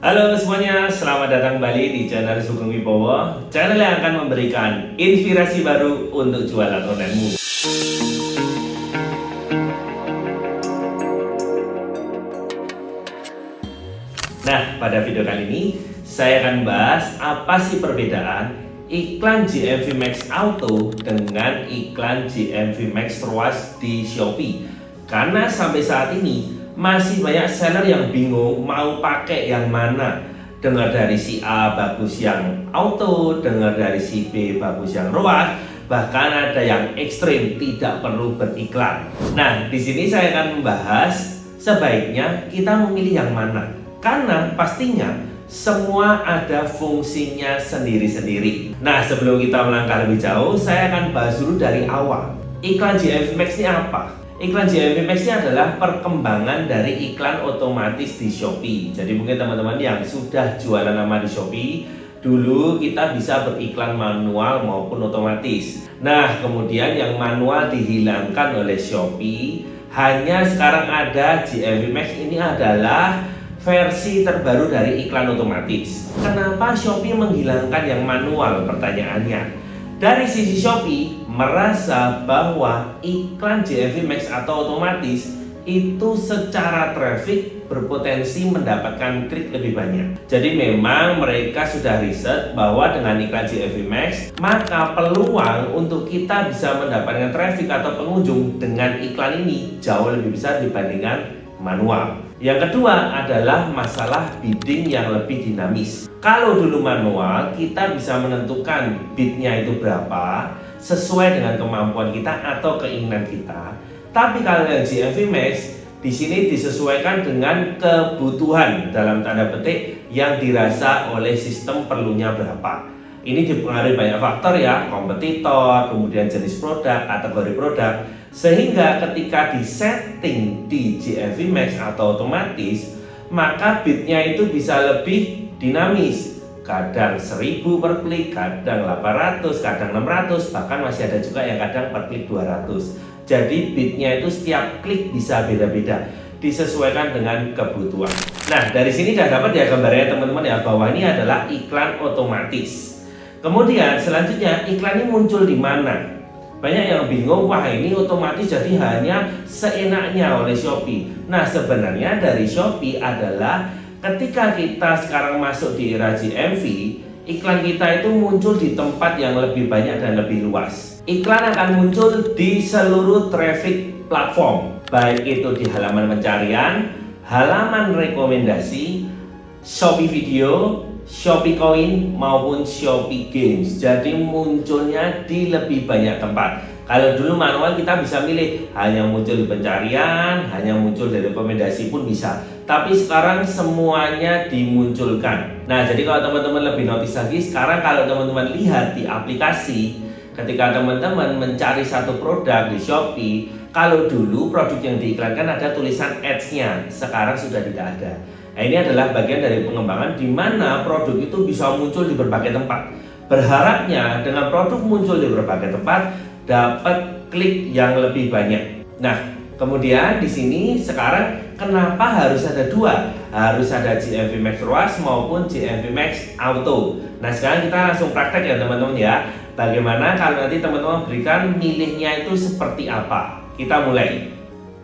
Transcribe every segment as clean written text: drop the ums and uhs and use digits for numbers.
Halo semuanya, selamat datang kembali di channel Sugeng Wibowo, channel yang akan memberikan inspirasi baru untuk jualan onlinemu. Nah, pada video kali ini saya akan bahas apa sih perbedaan iklan GMV Max Auto dengan iklan GMV Max ROAS di Shopee. Karena sampai saat ini masih banyak seller yang bingung mau pakai yang mana. Dengar dari si A bagus yang auto, dengar dari si B bagus yang ROAS, bahkan ada yang ekstrim tidak perlu beriklan. Nah, di sini saya akan membahas sebaiknya kita memilih yang mana. Karena pastinya semua ada fungsinya sendiri-sendiri. Nah, sebelum kita melangkah lebih jauh, saya akan bahas dulu dari awal. Iklan GMV Max ini apa? Iklan GMV Max ini adalah perkembangan dari iklan otomatis di Shopee. Jadi mungkin teman-teman yang sudah jualan nama di Shopee, dulu kita bisa beriklan manual maupun otomatis. Nah, kemudian yang manual dihilangkan oleh Shopee, hanya sekarang ada GMV Max. Ini adalah versi terbaru dari iklan otomatis. Kenapa Shopee menghilangkan yang manual? Pertanyaannya. Dari sisi Shopee merasa bahwa iklan GMV Max atau otomatis itu secara traffic berpotensi mendapatkan klik lebih banyak. Jadi memang mereka sudah riset bahwa dengan iklan GMV Max maka peluang untuk kita bisa mendapatkan traffic atau pengunjung dengan iklan ini jauh lebih besar dibandingkan manual. Yang kedua adalah masalah bidding yang lebih dinamis. Kalau dulu manual kita bisa menentukan bidnya itu berapa sesuai dengan kemampuan kita atau keinginan kita. Tapi kalau yang GMV Max di sini disesuaikan dengan kebutuhan dalam tanda petik yang dirasa oleh sistem perlunya berapa. Ini dipengaruhi banyak faktor ya, kompetitor, kemudian jenis produk, kategori produk. Sehingga ketika disetting di GMV Max atau otomatis, maka bidnya itu bisa lebih dinamis. Kadang 1000 per klik, kadang 800, kadang 600, bahkan masih ada juga yang kadang per klik 200. Jadi bidnya itu setiap klik bisa beda-beda, disesuaikan dengan kebutuhan. Nah, dari sini sudah dapat ya gambarnya teman-teman ya, bahwa ini adalah iklan otomatis. Kemudian selanjutnya iklan ini muncul di mana? Banyak yang bingung, wah ini otomatis jadi hanya seenaknya oleh Shopee. Nah, sebenarnya dari Shopee adalah ketika kita sekarang masuk di era GMV, iklan kita itu muncul di tempat yang lebih banyak dan lebih luas. Iklan akan muncul di seluruh traffic platform, baik itu di halaman pencarian, halaman rekomendasi, Shopee Video, Shopee Coin maupun Shopee Games. Jadi munculnya di lebih banyak tempat. Kalau dulu manual kita bisa milih, hanya muncul di pencarian, hanya muncul di rekomendasi pun bisa. Tapi sekarang semuanya dimunculkan. Nah, jadi kalau teman-teman lebih notice lagi, sekarang kalau teman-teman lihat di aplikasi, ketika teman-teman mencari satu produk di Shopee, kalau dulu produk yang diiklankan ada tulisan ads-nya, sekarang sudah tidak ada. Nah, ini adalah bagian dari pengembangan di mana produk itu bisa muncul di berbagai tempat. Berharapnya dengan produk muncul di berbagai tempat dapat klik yang lebih banyak. Nah, kemudian di sini sekarang kenapa harus ada dua? Harus ada GMV Max ROAS maupun GMV Max Auto. Nah, sekarang kita langsung praktek ya teman-teman ya. Bagaimana kalau nanti teman-teman berikan milihnya itu seperti apa? Kita mulai.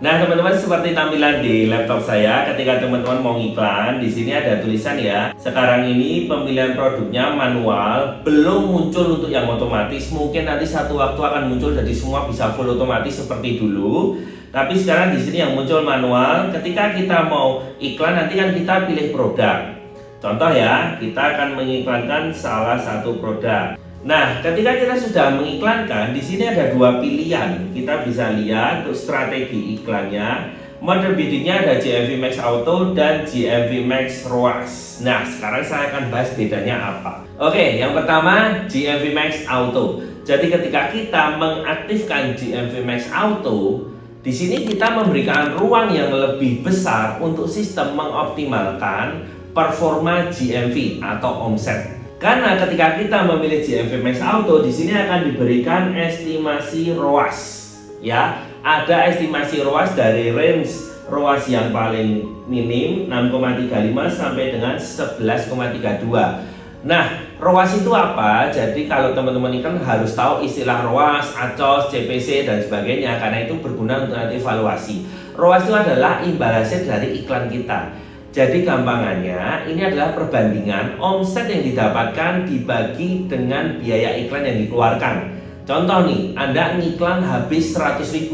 Nah, teman-teman, seperti tampilan di laptop saya ketika teman-teman mau iklan, di sini ada tulisan ya. Sekarang ini pemilihan produknya manual, belum muncul untuk yang otomatis. Mungkin nanti satu waktu akan muncul jadi semua bisa full otomatis seperti dulu. Tapi sekarang di sini yang muncul manual. Ketika kita mau iklan nanti kan kita pilih produk. Contoh ya, kita akan mengiklankan salah satu produk. Nah, ketika kita sudah mengiklankan, di sini ada dua pilihan. Kita bisa lihat untuk strategi iklannya. Mode biddingnya ada GMV Max Auto dan GMV Max ROAS. Nah, sekarang saya akan bahas bedanya apa. Oke, yang pertama GMV Max Auto. Jadi ketika kita mengaktifkan GMV Max Auto, di sini kita memberikan ruang yang lebih besar untuk sistem mengoptimalkan performa GMV atau omset. Karena ketika kita memilih GMV Max Auto, di sini akan diberikan estimasi ROAS. Ya, ada estimasi ROAS dari range ROAS yang paling minim 6,35 sampai dengan 11,32. Nah, ROAS itu apa? Jadi kalau teman-teman ini kan harus tahu istilah ROAS, ACOS, CPC dan sebagainya, karena itu berguna untuk nanti evaluasi. ROAS itu adalah imbal hasil dari iklan kita. Jadi gampangannya ini adalah perbandingan omset yang didapatkan dibagi dengan biaya iklan yang dikeluarkan. Contoh nih, Anda ngiklan habis 100.000,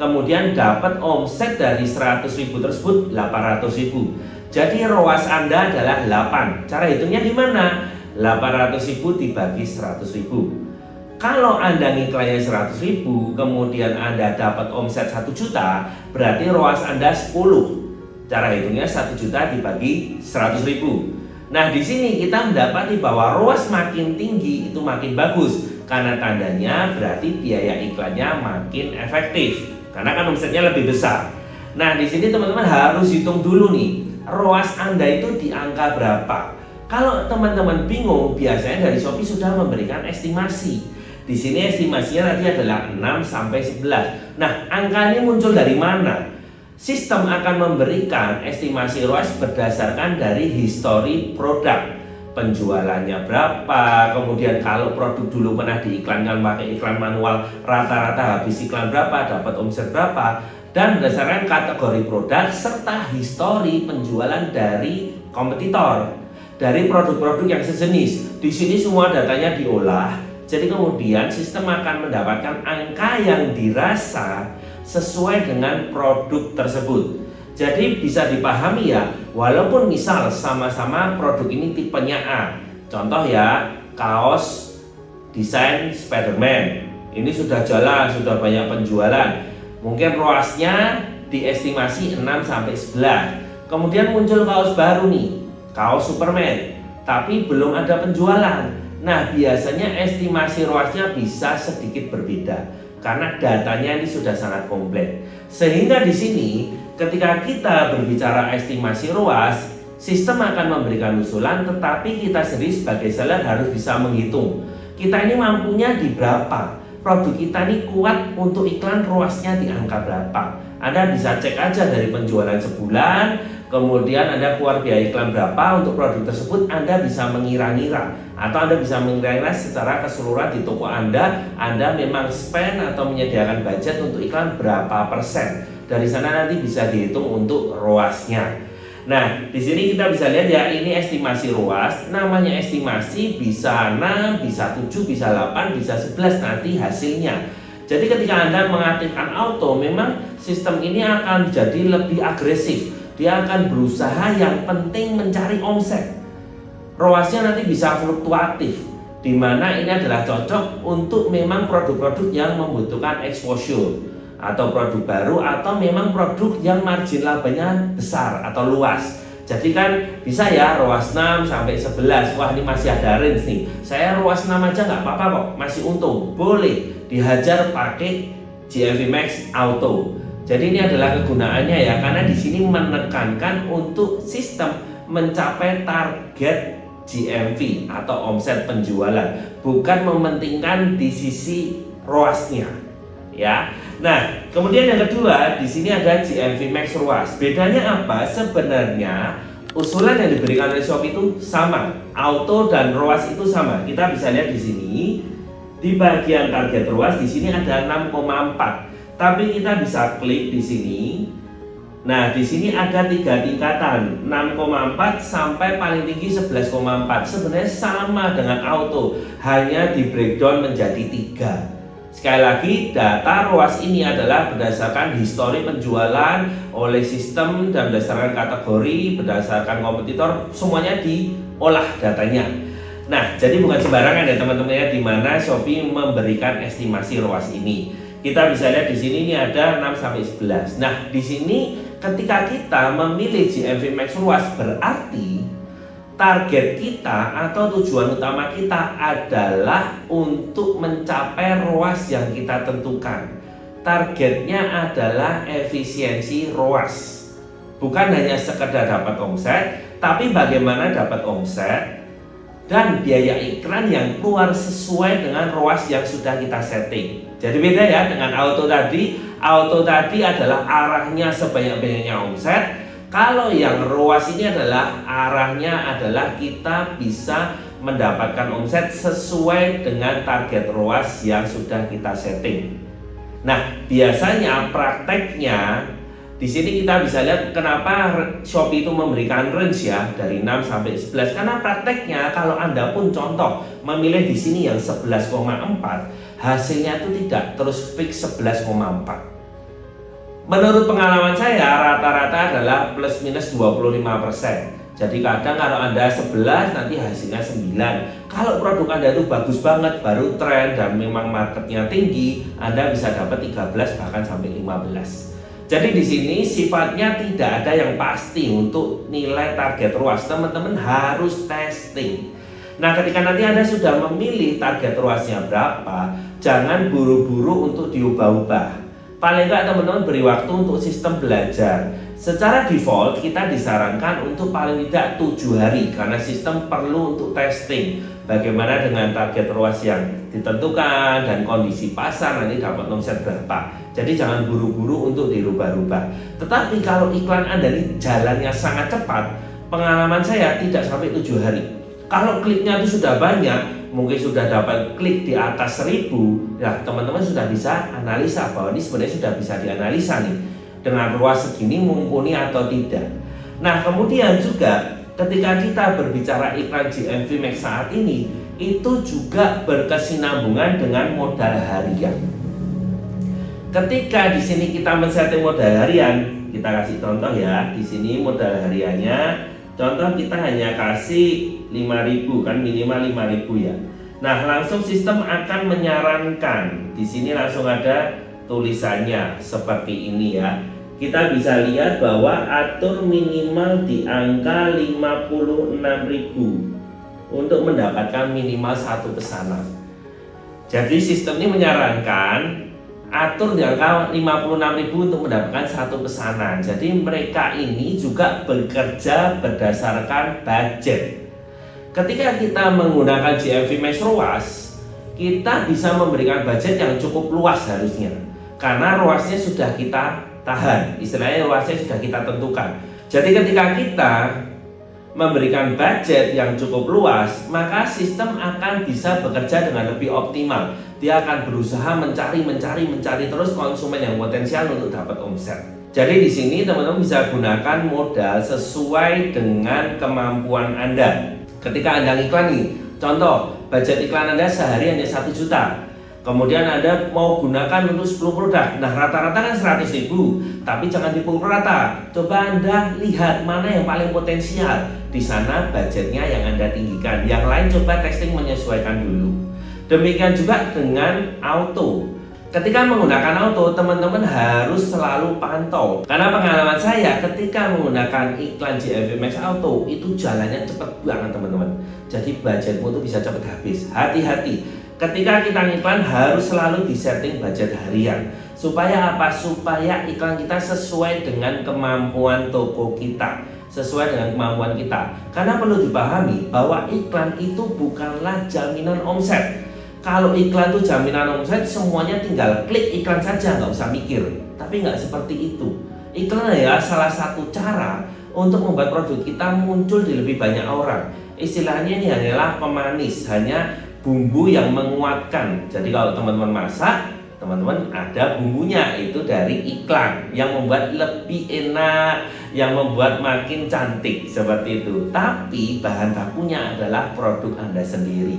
kemudian dapat omset dari 100.000 tersebut 800.000. Jadi ROAS Anda adalah 8. Cara hitungnya gimana? 800.000 dibagi 100.000. Kalau Anda ngiklannya 100.000, kemudian Anda dapat omset 1 juta, berarti ROAS Anda 10. Cara hitungnya 1 juta dibagi 100.000. Nah, di sini kita mendapati bahwa ROAS makin tinggi itu makin bagus, karena tandanya berarti biaya iklannya makin efektif, karena kan omsetnya lebih besar. Nah, di sini teman-teman harus hitung dulu nih, ROAS Anda itu di angka berapa. Kalau teman-teman bingung, biasanya dari Shopee sudah memberikan estimasi. Di sini estimasinya tadi adalah 6 sampai 11. Nah, angka ini muncul dari mana? Sistem akan memberikan estimasi ROAS berdasarkan dari histori produk. Penjualannya berapa, kemudian kalau produk dulu pernah diiklankan pakai iklan manual, rata-rata habis iklan berapa, dapat omset berapa, dan berdasarkan kategori produk serta histori penjualan dari kompetitor, dari produk-produk yang sejenis. Di sini semua datanya diolah, jadi kemudian sistem akan mendapatkan angka yang dirasa sesuai dengan produk tersebut. Jadi bisa dipahami ya, walaupun misal sama-sama produk ini tipenya A, contoh ya, kaos desain Spiderman, ini sudah jalan, sudah banyak penjualan, mungkin ROAS-nya diestimasi 6 sampai 11. Kemudian muncul kaos baru nih, kaos Superman, tapi belum ada penjualan. Nah, biasanya estimasi ROAS-nya bisa sedikit berbeda karena datanya ini sudah sangat komplit. Sehingga di sini ketika kita berbicara estimasi ROAS, sistem akan memberikan usulan, tetapi kita sendiri sebagai seller harus bisa menghitung. Kita ini mampunya di berapa? Produk kita ini kuat untuk iklan, ROAS-nya di angka berapa? Anda bisa cek aja dari penjualan sebulan, kemudian Anda keluar biaya iklan berapa untuk produk tersebut, Anda bisa mengira-ngira, atau Anda bisa mengira-ngira secara keseluruhan di toko Anda memang spend atau menyediakan budget untuk iklan berapa persen. Dari sana nanti bisa dihitung untuk ROAS-nya. Nah, di sini kita bisa lihat ya, ini estimasi ROAS. Namanya estimasi, bisa 6, bisa 7, bisa 8, bisa 11 nanti hasilnya. Jadi ketika Anda mengaktifkan auto, memang sistem ini akan jadi lebih agresif. Dia akan berusaha yang penting mencari omset. ROAS-nya nanti bisa fluktuatif, di mana ini adalah cocok untuk memang produk-produk yang membutuhkan exposure, atau produk baru, atau memang produk yang margin labanya besar atau luas. Jadi kan bisa ya ROAS 6 sampai 11. Wah, ini masih ada range nih. Saya ROAS 6 aja nggak apa-apa kok, masih untung. Boleh dihajar pakai GMV Max Auto. Jadi ini adalah kegunaannya ya, karena di sini menekankan untuk sistem mencapai target GMV atau omset penjualan, bukan mementingkan di sisi ROAS-nya. Ya. Nah, kemudian yang kedua, di sini ada GMV Max ROAS. Bedanya apa? Sebenarnya usulan yang diberikan oleh Shopee itu sama, auto dan ROAS itu sama. Kita bisa lihat di sini di bagian target ROAS di sini ada 6,4. Tapi kita bisa klik di sini. Nah, di sini ada 3 tingkatan, 6,4 sampai paling tinggi 11,4. Sebenarnya sama dengan auto, hanya di breakdown menjadi 3. Sekali lagi, data ROAS ini adalah berdasarkan histori penjualan oleh sistem dan berdasarkan kategori, berdasarkan kompetitor, semuanya diolah datanya. Nah, jadi bukan sembarangan ya teman-teman ya, di mana Shopee memberikan estimasi ROAS ini. Kita bisa lihat di sini ini ada 6 sampai 11. Nah, di sini ketika kita memilih GMV Max ROAS, berarti target kita atau tujuan utama kita adalah untuk mencapai ROAS yang kita tentukan. Targetnya adalah efisiensi ROAS. Bukan hanya sekedar dapat omset, tapi bagaimana dapat omset dan biaya iklan yang keluar sesuai dengan ROAS yang sudah kita setting. Jadi beda ya dengan auto tadi. auto tadi adalah arahnya sebanyak-banyaknya omset. Kalau yang ROAS ini adalah arahnya adalah kita bisa mendapatkan omset sesuai dengan target ROAS yang sudah kita setting. Nah, biasanya prakteknya di sini kita bisa lihat kenapa Shopee itu memberikan range ya dari 6 sampai 11, karena prakteknya kalau Anda pun contoh memilih di sini yang 11,4, hasilnya itu tidak terus fix 11,4. Menurut pengalaman saya rata-rata adalah plus minus 25%. Jadi kadang kalau Anda 11 nanti hasilnya 9. Kalau produk Anda itu bagus banget, baru tren dan memang marketnya tinggi, Anda bisa dapat 13 bahkan sampai 15. Jadi di sini sifatnya tidak ada yang pasti untuk nilai target ROAS. Teman-teman harus testing. Nah, ketika nanti Anda sudah memilih target ROAS-nya berapa, jangan buru-buru untuk diubah-ubah. Paling enggak teman-teman beri waktu untuk sistem belajar. Secara default kita disarankan untuk paling tidak 7 hari karena sistem perlu untuk testing bagaimana dengan target ROAS yang ditentukan dan kondisi pasar nanti dapat omset berapa. Jadi jangan buru-buru untuk dirubah-rubah. Tetapi kalau iklan Anda ini jalannya sangat cepat, pengalaman saya tidak sampai 7 hari. Kalau kliknya itu sudah banyak, mungkin sudah dapat klik di atas 1000, ya teman-teman sudah bisa analisa bahwa ini sebenarnya sudah bisa dianalisa nih dengan ROAS segini mumpuni atau tidak. Nah, kemudian juga ketika kita berbicara iklan GMV Max saat ini, itu juga berkesinambungan dengan modal harian. Ketika di sini kita men-setting modal harian, kita kasih contoh ya, di sini modal hariannya, contoh kita hanya kasih 5.000 kan, minimal 5.000 ya. Nah, langsung sistem akan menyarankan. Di sini langsung ada tulisannya seperti ini ya. Kita bisa lihat bahwa atur minimal di angka 56.000 untuk mendapatkan minimal 1 pesanan. Jadi sistem ini menyarankan atur di angka 56.000 untuk mendapatkan 1 pesanan. Jadi mereka ini juga bekerja berdasarkan budget. Ketika kita menggunakan GMV Max ROAS, kita bisa memberikan budget yang cukup luas harusnya, karena ROAS-nya sudah kita tahan, istilahnya ROAS-nya sudah kita tentukan. Jadi ketika kita memberikan budget yang cukup luas, maka sistem akan bisa bekerja dengan lebih optimal. Dia akan berusaha mencari terus konsumen yang potensial untuk dapat omset. Jadi di sini teman-teman bisa gunakan modal sesuai dengan kemampuan Anda. Ketika Anda iklan nih, contoh budget iklan Anda sehari hanya 1 juta. Kemudian Anda mau gunakan untuk 10 produk. Nah, rata-rata kan 100.000, tapi jangan dipukul rata. Coba Anda lihat mana yang paling potensial. Di sana budgetnya yang Anda tinggikan. Yang lain coba testing menyesuaikan dulu. Demikian juga dengan auto. Ketika menggunakan auto, teman-teman harus selalu pantau. Karena pengalaman saya ketika menggunakan iklan GMV Max Auto itu jalannya cepat banget teman-teman. Jadi budgetmu itu bisa cepat habis. Hati-hati. Ketika kita iklan harus selalu disetting budget harian. Supaya apa? Supaya iklan kita sesuai dengan kemampuan toko kita, sesuai dengan kemampuan kita. Karena perlu dipahami bahwa iklan itu bukanlah jaminan omset. Kalau iklan itu jaminan omset, semuanya tinggal klik iklan saja, nggak usah mikir. Tapi nggak seperti itu. Iklan adalah salah satu cara untuk membuat produk kita muncul di lebih banyak orang. Istilahnya ini hanyalah pemanis, hanya bumbu yang menguatkan. Jadi kalau teman-teman masak, teman-teman ada bumbunya, itu dari iklan yang membuat lebih enak, yang membuat makin cantik seperti itu. Tapi bahan bakunya adalah produk Anda sendiri.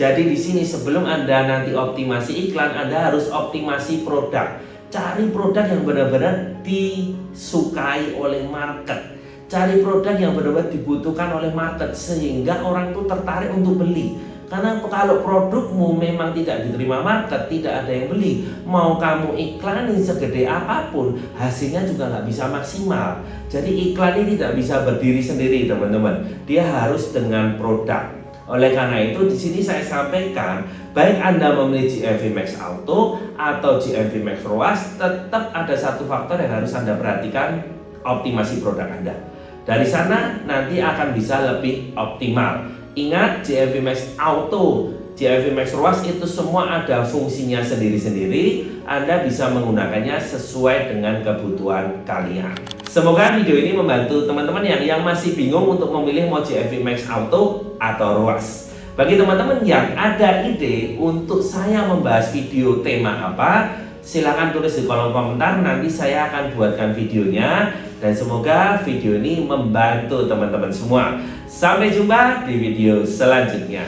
Jadi di sini sebelum Anda nanti optimasi iklan, Anda harus optimasi produk. Cari produk yang benar-benar disukai oleh market. Cari produk yang benar-benar dibutuhkan oleh market sehingga orang itu tertarik untuk beli. Karena kalau produkmu memang tidak diterima market, tidak ada yang beli, mau kamu iklanin segede apapun, hasilnya juga nggak bisa maksimal. Jadi iklan ini tidak bisa berdiri sendiri teman-teman. Dia harus dengan produk. Oleh karena itu di sini saya sampaikan, baik Anda memilih GMV Max Auto atau GMV Max ROAS, tetap ada satu faktor yang harus Anda perhatikan, optimasi produk Anda. Dari sana nanti akan bisa lebih optimal. Ingat, GMV Max Auto, GMV Max Ruas itu semua ada fungsinya sendiri-sendiri. Anda bisa menggunakannya sesuai dengan kebutuhan kalian. Semoga video ini membantu teman-teman yang masih bingung untuk memilih mau GMV Max Auto atau Ruas. Bagi teman-teman yang ada ide untuk saya membahas video tema apa, silahkan tulis di kolom komentar, nanti saya akan buatkan videonya. Dan semoga video ini membantu teman-teman semua. Sampai jumpa di video selanjutnya.